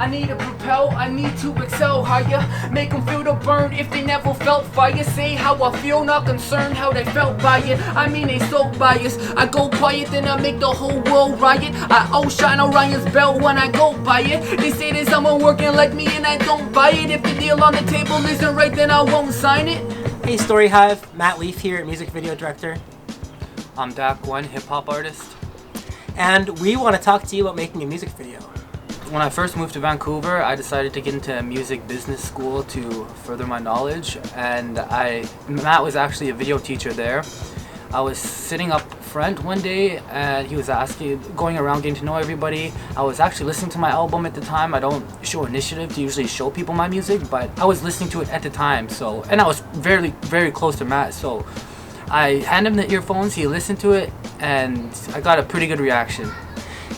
I need to propel, I need to excel higher. Make them feel the burn if they never felt fire. Say how I feel, not concerned how they felt by it. I mean they so biased. I go quiet, then I make the whole world riot. I outshine Orion's belt when I go by it. They say there's someone working like me and I don't buy it. If the deal on the table isn't right, then I won't sign it. Hey Storyhive, Matt Leaf here, music video director. I'm Dakk'One, hip-hop artist. And we want to talk to you about making a music video. When I first moved to Vancouver, I decided to get into music business school to further my knowledge, and Matt was actually a video teacher there. I was sitting up front one day and he was going around getting to know everybody. I was actually listening to my album at the time. I don't show initiative to usually show people my music, but I was listening to it at the time. And I was very, very close to Matt, so I handed him the earphones, he listened to it, and I got a pretty good reaction.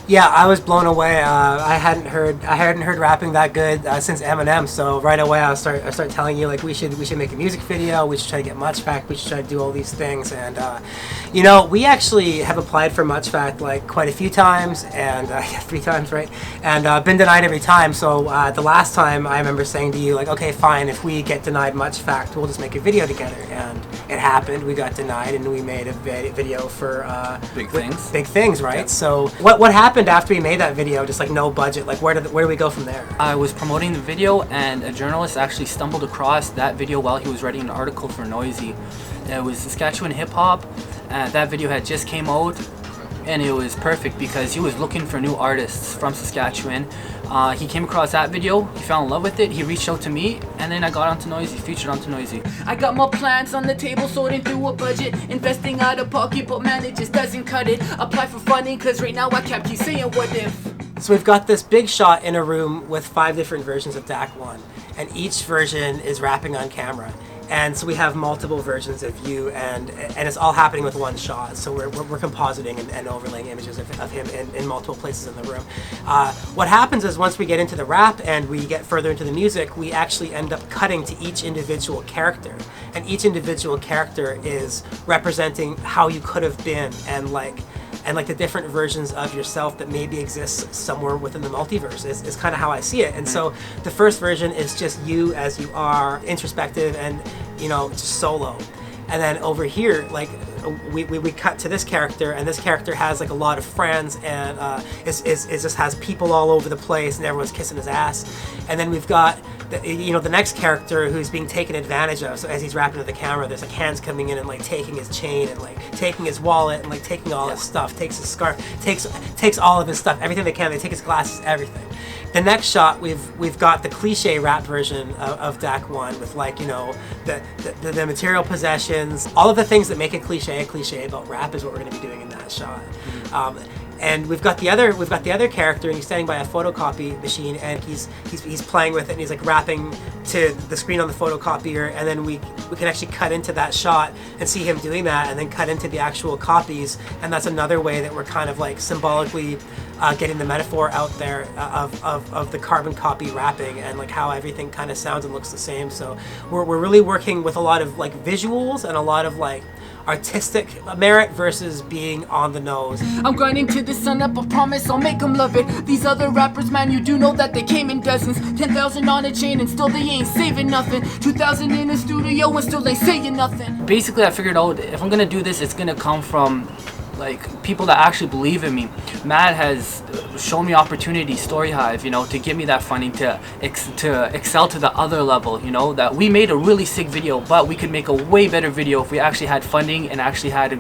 Yeah, I was blown away. I hadn't heard rapping that good since Eminem. So right away, I start telling you like we should make a music video. We should try to get Much Fact. We should try to do all these things. And you know, we actually have applied for Much Fact like quite a few times, and 3 times, right? And been denied every time. So the last time, I remember saying to you like, okay, fine. If we get denied Much Fact, we'll just make a video together. And it happened. We got denied, and we made a video for Big Things. Big Things, right? Yep. So what happened after we made that video? Just like no budget, like where do we go from there? I was promoting the video and a journalist actually stumbled across that video while he was writing an article for Noisy. It was Saskatchewan hip hop, and that video had just came out, and it was perfect because he was looking for new artists from Saskatchewan. He came across that video, he fell in love with it, he reached out to me, and then I got onto Noisy, featured onto Noisy. I got more plans on the table, sorting through a budget. Investing out of pocket, but man, it just doesn't cut it. Apply for funding, cause right now I kept keep saying what if. So we've got this big shot in a room with 5 different versions of Dakk'One, and each version is rapping on camera. And so we have multiple versions of you, and it's all happening with one shot. So we're compositing and overlaying images of him in multiple places in the room. What happens is once we get into the rap and we get further into the music, we actually end up cutting to each individual character. And each individual character is representing how you could have been, and like the different versions of yourself that maybe exists somewhere within the multiverse is kind of how I see it. And so the first version is just you as you are, introspective and, you know, just solo. And then over here, like we cut to this character, and this character has like a lot of friends, and it just has people all over the place, and everyone's kissing his ass. And then we've got the next character who's being taken advantage of. So as he's rapping to the camera, there's like hands coming in and like taking his chain and like taking his wallet and like taking all his stuff, takes his scarf, takes all of his stuff, everything they can. They take his glasses, everything. The next shot, we've got the cliche rap version of Dakk'One with like, you know, the material possessions, all of the things that make it cliche about rap is what we're going to be doing in that shot. And we've got the other character, and he's standing by a photocopy machine, and he's playing with it, and he's like rapping to the screen on the photocopier, and then we can actually cut into that shot and see him doing that, and then cut into the actual copies, and that's another way that we're kind of like symbolically getting the metaphor out there of the carbon copy rapping, and like how everything kind of sounds and looks the same. So we're really working with a lot of like visuals and a lot of like artistic merit versus being on the nose. I'm grinding to the sun up, I promise I'll make them love it. These other rappers, man, you do know that they came in dozens. 10,000 on a chain and still they ain't saving nothing. 2,000 in the studio and still they saying nothing. Basically, I figured out if I'm gonna do this, it's gonna come from like people that actually believe in me. Matt has shown me opportunities, Storyhive, you know, to give me that funding to excel to the other level, you know, that we made a really sick video, but we could make a way better video if we actually had funding and actually had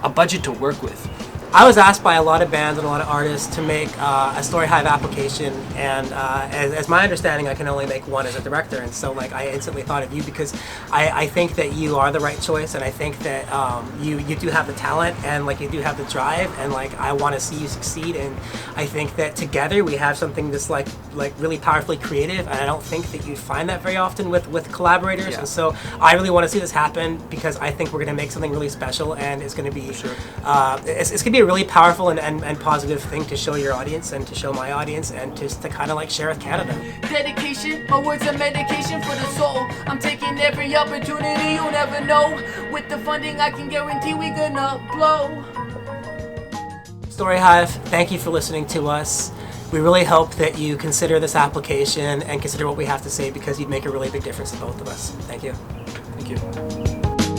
a budget to work with. I was asked by a lot of bands and a lot of artists to make a Storyhive application, and as my understanding, I can only make one as a director, and so like I instantly thought of you because I think that you are the right choice, and I think that you do have the talent, and like you do have the drive, and like I want to see you succeed, and I think that together we have something that's like really powerfully creative, and I don't think that you find that very often with collaborators. Yeah. And so I really want to see this happen because I think we're going to make something really special, and it's going to be it's going to be a really powerful and positive thing to show your audience and to show my audience and just to kind of like share with Canada. Dedication, my words are medication for the soul. I'm taking every opportunity, you never know. With the funding I can guarantee we gonna blow. Storyhive, thank you for listening to us. We really hope that you consider this application and consider what we have to say, because you'd make a really big difference to both of us. Thank you. Thank you.